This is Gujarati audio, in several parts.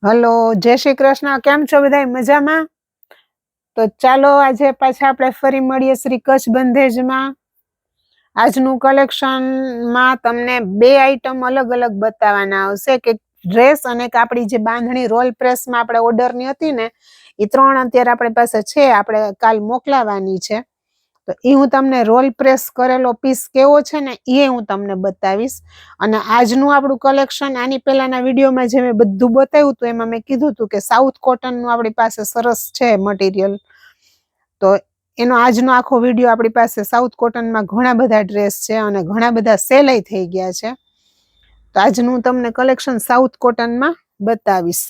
હલો, જય શ્રી કૃષ્ણ. કેમ છો બધા? મજામાં? તો ચાલો આજે પાછા આપણે ફરી મળીએ શ્રી કચ્છ બંધેજમાં. આજનું કલેક્શનમાં તમને બે આઈટમ અલગ અલગ બતાવવાના આવશે કે ડ્રેસ અને આપણી જે બાંધણી રોલ પ્રેસમાં આપણે ઓર્ડરની હતી ને એ ત્રણ અત્યારે આપણી પાસે છે, આપણે કાલ મોકલાવાની છે. તો એ હું તમને રોલ પ્રેસ કરેલો પીસ કેવો છે ને એ હું તમને બતાવીશ. અને આજનું આપણું કલેક્શન આની પહેલાના વિડીયોમાં જે મેં બધું બતાવ્યું હતું એમાં મેં કીધું હતું કે સાઉથ કોટનનું આપણી પાસે સરસ છે મટીરિયલ. તો એનો આજનો આખો વિડીયો આપણી પાસે સાઉથ કોટનમાં ઘણા બધા ડ્રેસ છે અને ઘણા બધા સેલ થઈ ગયા છે. તો આજનું તમને કલેક્શન સાઉથ કોટનમાં બતાવીશ.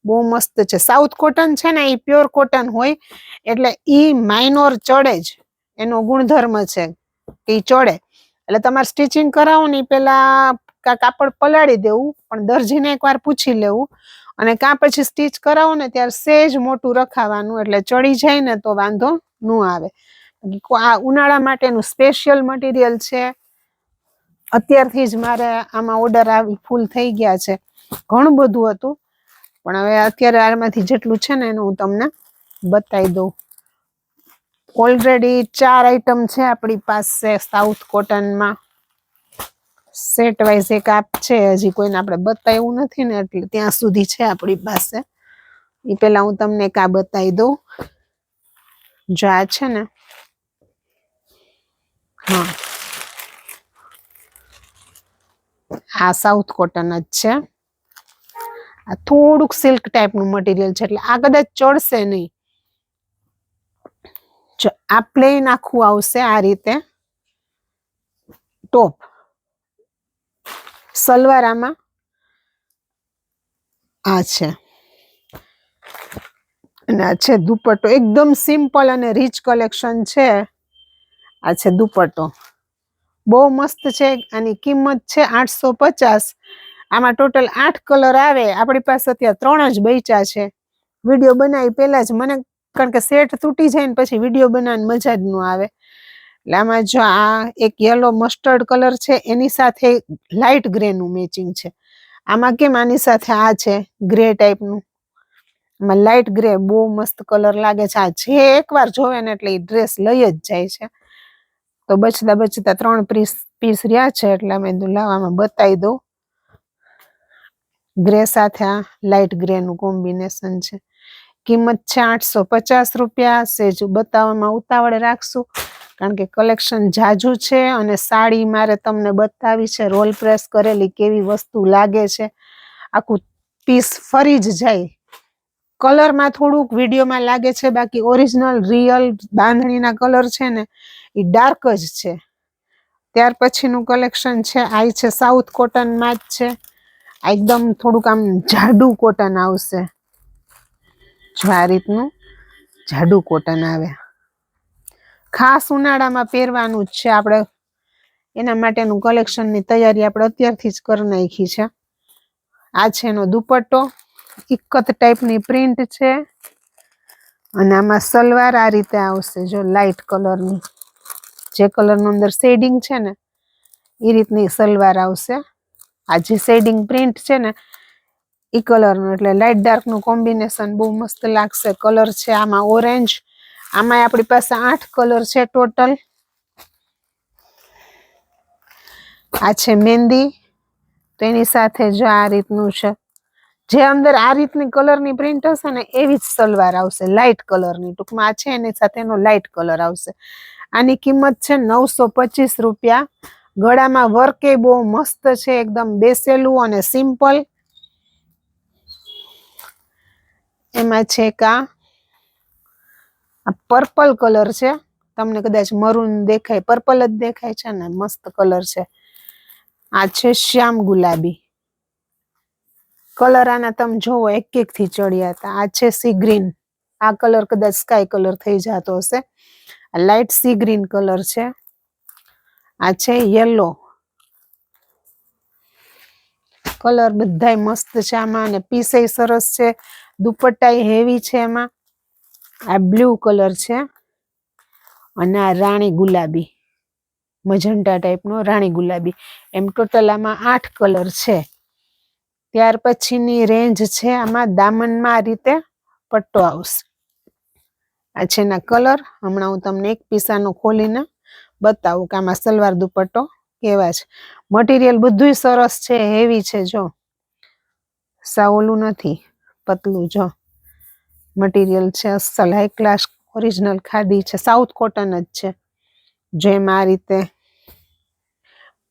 બહુ મસ્ત છે. સાઉથ કોટન છે ને એ પ્યોર કોટન હોય એટલે ઈ માઇનોર ચડે જ, એનો ગુણધર્મ છે કે ઈ ચડે. એટલે તમારે સ્ટિચિંગ કરાવો ને પેલા કાપડ પલાળી દેવું, પણ દરજીને એકવાર પૂછી લેવું. અને કાં પછી સ્ટીચ કરાવો ને ત્યારે સેજ મોટું રખાવાનું, એટલે ચડી જાય ને તો વાંધો ન આવે. આ ઉનાળા માટેનું સ્પેશિયલ મટીરિયલ છે. અત્યારથી જ મારે આમાં ઓર્ડર આવી ફૂલ થઈ ગયા છે. ઘણું બધું હતું પણ હવે અત્યારે આમાંથી જેટલું છે ને એનું હું તમને બતાવી દઉં. ઓલરેડી 4 આઈટમ છે આપણી પાસે સાઉથ કોટનમાં. સેટ વાઇઝ એક આપ છે, હજી કોઈને આપણે બતાવ્યું નથી ને એટલે ત્યાં સુધી છે આપણી પાસે. એ પેલા હું તમને એક આ બતાવી દઉં. જો આ છે ને, હા, આ સાઉથ કોટન જ છે. આ થોડુંક સિલ્ક ટાઈપનું મટીરિયલ છે એટલે આ કદાચ ચડશે નહીં. જો આ પ્લેન આખું આવશે આ રીતે ટોપ, સલવાર આમાં આ છે અને આ છે દુપટ્ટો. એકદમ સિમ્પલ અને રીચ કલેક્શન છે. આ છે દુપટ્ટો, બહુ મસ્ત છે. આની કિંમત છે 850. આમાં ટોટલ 8 કલર આવે. આપણી પાસે અત્યારે 3 જ બચ્યા છે. વિડીયો બનાવી પહેલા જ મને, કારણ કે સેટ તૂટી જાય ને પછી વિડીયો બનાવવાની મજા જ ન આવે. એટલે આમાં જો આ એક યલો મસ્ટર્ડ કલર છે, એની સાથે લાઇટ ગ્રે નું મેચિંગ છે. આમાં કેમ આની સાથે આ છે ગ્રે ટાઈપનું, આમાં લાઇટ ગ્રે બહુ મસ્ત કલર લાગે છે. આ જે એકવાર જોવે ને એટલે એ ડ્રેસ લઈ જ જાય છે. તો બચતા 3 પીસ રહ્યા છે એટલે અમે લાવવામાં બતાવી દઉં. ગ્રે સાથે આ લાઇટ ગ્રે નું કોમ્બિનેશન છે. કિંમત છે 850 રૂપિયા. સેજ બતાવવામાં ઉતાવળ રાખશું કારણ કે કલેક્શન જાજુ છે અને સાડી મારે તમને બતાવી છે રોલ પ્રેસ કરેલી કેવી વસ્તુ લાગે છે. આખું પીસ ફરી જ જાય. કલરમાં થોડુંક વિડીયોમાં લાગે છે, બાકી ઓરિજિનલ રિયલ બાંધણીના કલર છે ને એ ડાર્ક જ છે. ત્યાર પછીનું કલેક્શન છે આ છે સાઉથ કોટનમાં જ છે. આ એકદમ થોડુંક આમ જાડું કોટન આવશે. જો આ રીતનું જાડું કોટન આવે. ખાસ ઉનાળામાં પહેરવાનું જ છે આપણે. એના માટેનું કલેક્શનની તૈયારી આપણે અત્યારથી જ કરી નાખી છે. આ છે એનો દુપટ્ટો, ઇક્કત ટાઈપની પ્રિન્ટ છે અને આમાં સલવાર આ રીતે આવશે. જો લાઇટ કલરની, જે કલરનું અંદર શેડિંગ છે ને એ રીતની સલવાર આવશે. આ જે શેડિંગ પ્રિન્ટ છે ને એ કલરનું, એટલે લાઇટ ડાર્કનું કોમ્બિનેશન બહુ મસ્ત લાગશે. કલર છે આમાં ઓરેન્જ. આમાં આપણી પાસે 8 કલર છે ટોટલ. આ છે મહેંદી, તો એની સાથે જો આ રીતનું છે. જે અંદર આ રીતની કલરની પ્રિન્ટ હશે ને એવી જ સલવાર આવશે, લાઇટ કલરની. ટૂંકમાં આ છે એની સાથે એનો લાઇટ કલર આવશે. આની કિંમત છે 925 રૂપિયા. ગળામાં વર્ક એ બહુ મસ્ત છે, એકદમ બેસેલું અને સિમ્પલ. એમાં છે કા પર્પલ કલર છે. તમને કદાચ મરૂન દેખાય, પર્પલ જ દેખાય છે ને, મસ્ત કલર છે. આ છે શ્યામ ગુલાબી કલર. આના તમે જોવો એક એક થી ચડ્યા હતા. આ છે સી ગ્રીન. આ કલર કદાચ સ્કાય કલર થઈ જતો હશે. લાઇટ સી ગ્રીન કલર છે. આ છે યલો કલર. બધાય મસ્ત છે આમાં અને પીસે સરસ છે. દુપટ્ટા હેવી છે એમાં. આ બ્લુ કલર છે અને આ રાણી ગુલાબી, મજંટા ટાઈપનો રાણી ગુલાબી. એમ ટોટલ આમાં 8 કલર છે. ત્યાર પછીની રેન્જ છે આમાં દામનમાં આ રીતે પટ્ટો આવશે. આ છે એના કલર. હમણાં હું તમને એક પીસાનો ખોલીને બતાવું કે આમાં સલવાર દુપટ્ટો કેવા છે. મટીરિયલ બધું સરસ છે, હેવી છે. જો સાવલું નથી, પતલું. જો મટીરિયલ છે અસલ હાઈ ક્લાસ ઓરિજિનલ ખાદી છે, સાઉથ કોટન જ છે. જેમ આ રીતે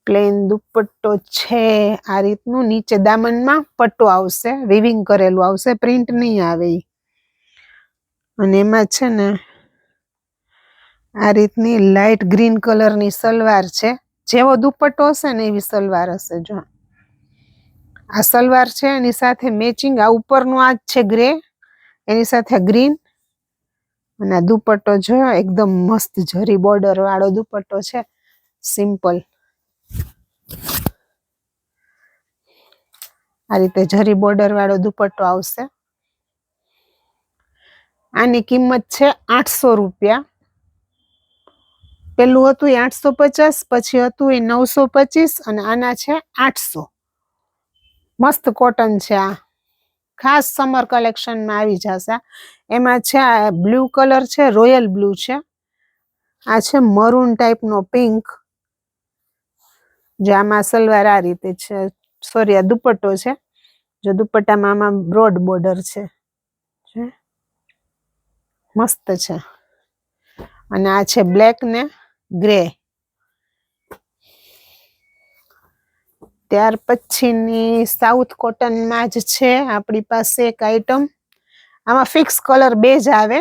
પ્લેન દુપટ્ટો છે, આ રીતનું નીચે દામનમાં પટ્ટો આવશે, વિવિંગ કરેલું આવશે, પ્રિન્ટ નહીં આવે. અને એમાં છે ને આ રીતની લાઇટ ગ્રીન કલરની સલવાર છે. જેવો દુપટ્ટો હશે ને એવી સલવાર હશે. જો આ સલવાર છે, એની સાથે મેચિંગ આ ઉપરનું આ છે ગ્રે, એની સાથે ગ્રીન. અને આ દુપટ્ટો જો એકદમ મસ્ત જરી બોર્ડર વાળો દુપટ્ટો છે, સિમ્પલ. આ રીતે જરી બોર્ડર વાળો દુપટ્ટો આવશે. આની કિંમત છે 800 રૂપિયા. પેલું હતું એ 850, પછી હતું એ 925 અને આના છે 800. મસ્ત કોટન છે. આ ખાસ સમર કલેક્શનમાં આવી જશે. એમાં છે આ બ્લુ કલર છે, રોયલ બ્લુ છે. આ છે મરૂન ટાઈપનો પિંક. જે આમાં સલવાર આ રીતે છે, સોરી આ દુપટ્ટો છે. જો દુપટ્ટામાં આમાં બ્રોડ બોર્ડર છે, મસ્ત છે. અને આ છે બ્લેક ને ગ્રે. ત્યાર પછીની સાઉથ કોટનમાં જ છે આપણી પાસે એક આઈટમ. આમાં ફિક્સ કલર બે જ આવે,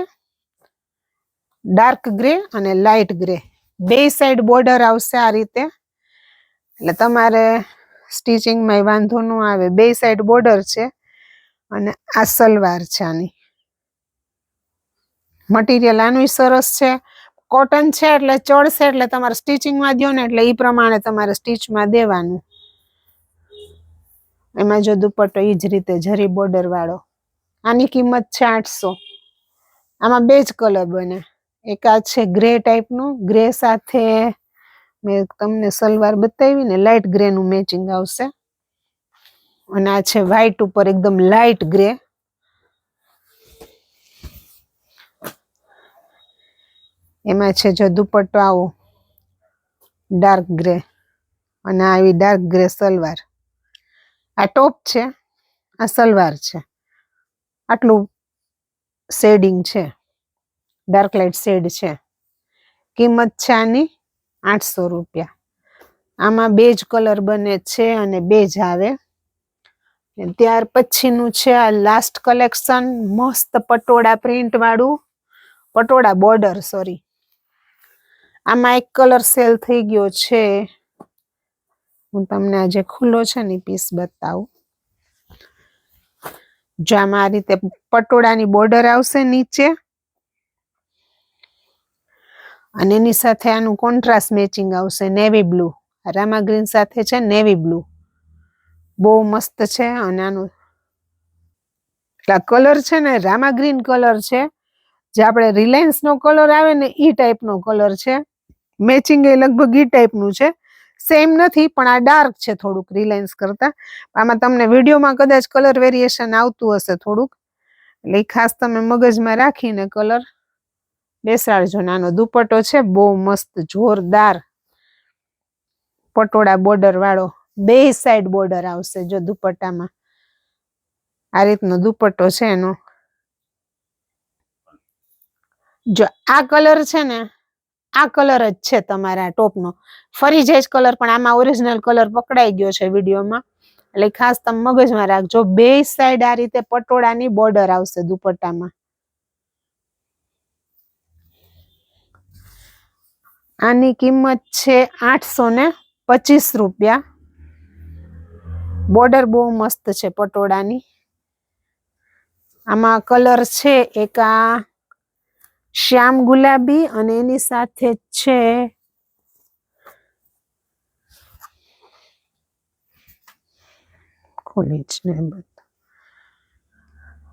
ડાર્ક ગ્રે અને લાઇટ ગ્રે. બે સાઈડ બોર્ડર આવશે આ રીતે, એટલે તમારે સ્ટિચિંગમાં વાંધો ન આવે. બે સાઈડ બોર્ડર છે અને આ સલવાર છે આની. મટીરિયલ આનું સરસ છે, કોટન છે એટલે ચડશે, એટલે તમારે સ્ટિચિંગમાં દો ને એટલે એ પ્રમાણે તમારે સ્ટિચમાં દેવાનું. એમાં જો દુપટ્ટો એ જ રીતે જરી બોર્ડર વાળો. આની કિંમત છે 800. આમાં બે જ કલર બને. એક આ છે ગ્રે ટાઈપનું, ગ્રે સાથે મેં તમને સલવાર બતાવી ને લાઇટ ગ્રે નું મેચિંગ આવશે. અને આ છે વ્હાઈટ ઉપર એકદમ લાઇટ ગ્રે. એમાં છે જો દુપટ્ટો આવો ડાર્ક ગ્રે અને આવી ડાર્ક ગ્રે સલવાર. આ ટોપ છે, આ સલવાર છે. આટલું શેડિંગ છે, ડાર્ક લાઇટ શેડ છે. કિંમત છે આની 800 રૂપિયા. આમાં બે જ કલર બને છે અને બે જ આવે. ત્યાર પછીનું છે આ લાસ્ટ કલેક્શન, મસ્ત પટોળા પ્રિન્ટ વાળું, પટોળા બોર્ડર, સોરી. આમાં એક કલર સેલ થઈ ગયો છે. હું તમને આજે ખુલ્લો છે ને પીસ બતાવું. જો આમાં આ રીતે પટોળાની બોર્ડર આવશે નીચે, અને એની સાથે આનું કોન્ટ્રાસ્ટ મેચિંગ આવશે નેવી બ્લુ. રામા ગ્રીન સાથે છે નેવી બ્લુ. બહુ મસ્ત છે. અને આનું કલર છે ને રામા ગ્રીન કલર છે, જે આપણે રિલાયન્સ નો કલર આવે ને ઈ ટાઈપનો કલર છે. મેચિંગ એ લગભગ ઈ ટાઈપનું છે. સેમ નથી પણ આ ડાર્ક છે થોડુંક રિલાયન્સ કરતા. આમાં તમને વિડીયોમાં કદાચ કલર વેરિએશન આવતું હશે થોડુંક, એટલે ખાસ તમે મગજમાં રાખીને કલર બેસાડજો. નાનો દુપટ્ટો છે બહુ મસ્ત જોરદાર પટોળા બોર્ડર વાળો. બે સાઈડ બોર્ડર આવશે જો દુપટ્ટામાં. આ રીતનો દુપટ્ટો છે એનો. જો આ કલર છે ને, આ કલર જ છે તમારા ટોપનો. ફરી જાય કલર, પણ આમાં ઓરિજિનલ કલર પકડાઈ ગયો છે વિડીયોમાં, એટલે ખાસ તમે મગજમાં રાખજો. બે સાઈડ આ રીતે પટોળાની બોર્ડર આવશે દુપટ્ટામાં. આની કિંમત છે 825 રૂપિયા. બોર્ડર બહુ મસ્ત છે પટોળાની. આમાં કલર છે એક આ શ્યામ ગુલાબી અને એની સાથે છે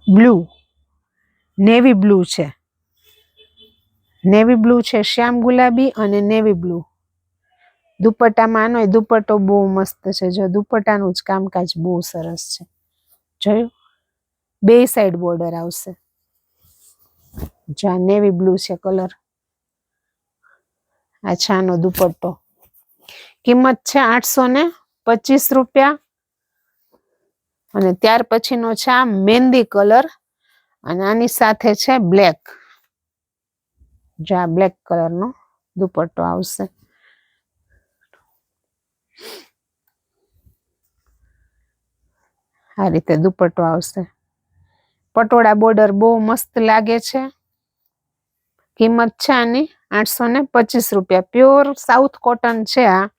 બ્લુ, નેવી બ્લુ છે. નેવી બ્લુ છે, શ્યામ ગુલાબી અને નેવી બ્લુ. દુપટ્ટામાં આનો દુપટ્ટો બહુ મસ્ત છે. જો દુપટ્ટાનું જ કામકાજ બહુ સરસ છે. જોયું, બે સાઈડ બોર્ડર આવશે. જ્યાં નેવી બ્લુ છે કલર. આ છે આનો દુપટ્ટો. કિંમત છે 825 રૂપિયા. અને ત્યાર પછીનો છે આ મહેંદી કલર અને આની સાથે છે બ્લેક. જ્યાં બ્લેક કલરનો દુપટ્ટો આવશે. આ રીતે દુપટ્ટો આવશે. પટોળા બોર્ડર બહુ મસ્ત લાગે છે. કિંમત છે આની 825 રૂપિયા. પ્યોર સાઉથ કોટન છે આ.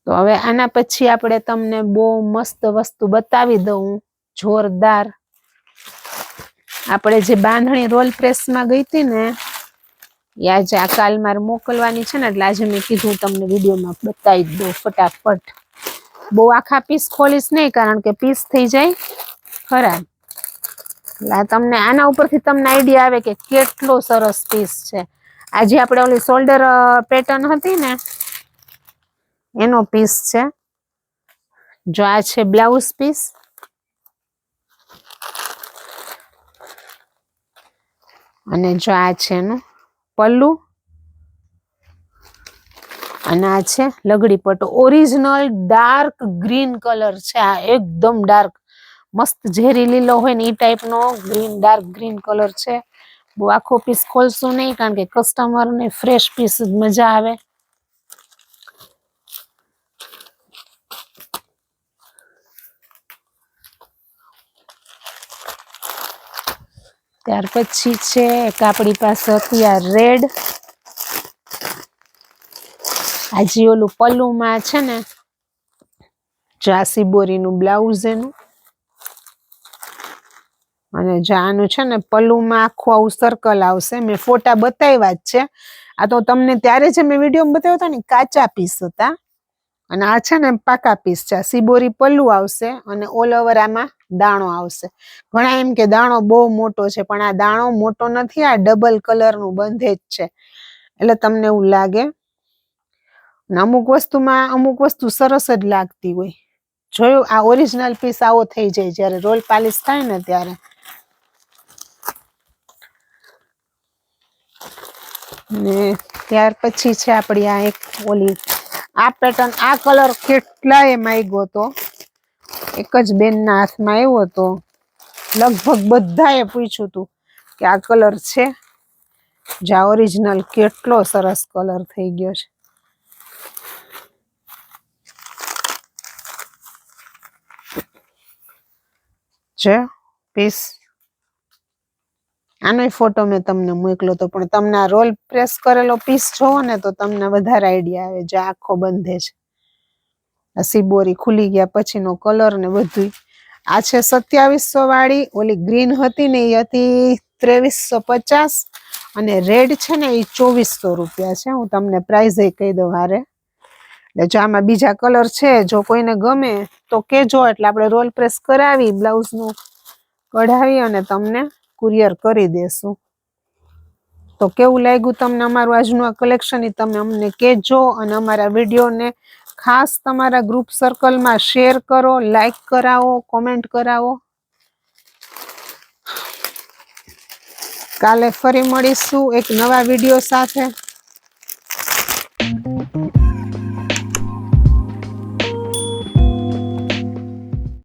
તો હવે આના પછી આપણે તમને બહુ મસ્ત વસ્તુ બતાવી દઉં, જોરદાર. આપણે જે બાંધણી રોલ પ્રેસમાં ગઈ હતી ને, એ આજે આ કાલ મારે મોકલવાની છે ને, એટલે આજે મેં કીધું તમને વિડીયોમાં બતાવી દઉં ફટાફટ. બહુ આખા પીસ ખોલીશ નહીં, કારણ કે પીસ થઈ જાય ખરાબ. એટલે તમને આના ઉપરથી તમને આઈડિયા આવે કે કેટલો સરસ પીસ છે. આજે આપણે ઓલી શોલ્ડર પેટર્ન હતી ને, એનો પીસ છે. જો આ છે બ્લાઉઝ પીસ. અને જો આ છે એનું પલ્લુ. અને આ છે લગડી પટ્ટો. ઓરિજિનલ ડાર્ક ગ્રીન કલર છે આ. એકદમ ડાર્ક, મસ્ત ઝેરી લીલો હોય ને એ ટાઈપનો ગ્રીન, ડાર્ક ગ્રીન કલર છે. બહુ આખો પીસ ખોલશું નહીં, કારણ કે કસ્ટમરને ફ્રેશ પીસ જ મજા આવે. ત્યાર પછી છે એક આપણી પાસે હતી આ રેડ. આજે ઓલું પલ્લુમાં છે ને, જાસી બોરીનું બ્લાઉઝ એનું. અને જાનું છે ને પલ્લુમાં આખું આવું સર્કલ આવશે. મેં ફોટા બતાવ્યા જ છે. આ તો તમને ત્યારે જે મેં વિડીયો બતાવ્યો હતો ને, કાચા પીસ હતા. અને આ છે ને પાકા પીસ છે. સિબોરી પલ્લુ આવશે અને ઓલ ઓવર આમાં દાણો આવશે. ઘણા એમ કે દાણો બહુ મોટો છે, પણ આ દાણો મોટો નથી. આ ડબલ કલરનું બંધેજ છે, એટલે તમને એવું લાગે. અમુક વસ્તુમાં અમુક વસ્તુ સરસ જ લાગતી હોય. જોયું, આ ઓરિજિનલ પીસ આવો થઈ જાય જ્યારે રોલ પાલિશ થાય ને ત્યારે. ને ત્યાર પછી છે આપણી આ એક ઓલી આ પેટર્ન. આ કલર કેટલાય માંગ્યો હતો. એક જ બેનના હાથમાં આવ્યો હતો. લગભગ બધાએ પૂછ્યું હતું કે આ કલર છે. જા ઓરિજિનલ કેટલો સરસ કલર થઈ ગયો છે. જે પીસ આનો ફોટો મેં તમને મોકલ્યો હતો, પણ તમને આ રોલ પ્રેસ કરેલો પીસ જોવો ને તો તમને વધારે આઈડિયા આવે. જે આખો બંધે છે. આ સિબોરી ખુલી ગયા પછીનો કલર ને બધું. આ છે 2700 વાળી. ઓલી ગ્રીન હતી ને એ હતી 2350. અને રેડ છે ને એ 2400 રૂપિયા છે. હું તમને પ્રાઇઝ એ કહી દઉં હારે. એટલે જો આમાં બીજા કલર છે, જો કોઈને ગમે તો કેજો, એટલે આપણે રોલ પ્રેસ કરાવી બ્લાઉઝનું કઢાવી અને તમને કુરિયર કરી દેશું. તો કેવું લાગ્યું તમને અમારું આજનું આ કલેક્શન એ તમે અમને કહેજો. અને અમારા વિડીયોને ખાસ તમારા ગ્રુપ સર્કલમાં શેર કરો, લાઈક કરાવો, કોમેન્ટ કરાવો. કાલે ફરી મળીશું એક નવા વિડીયો સાથે.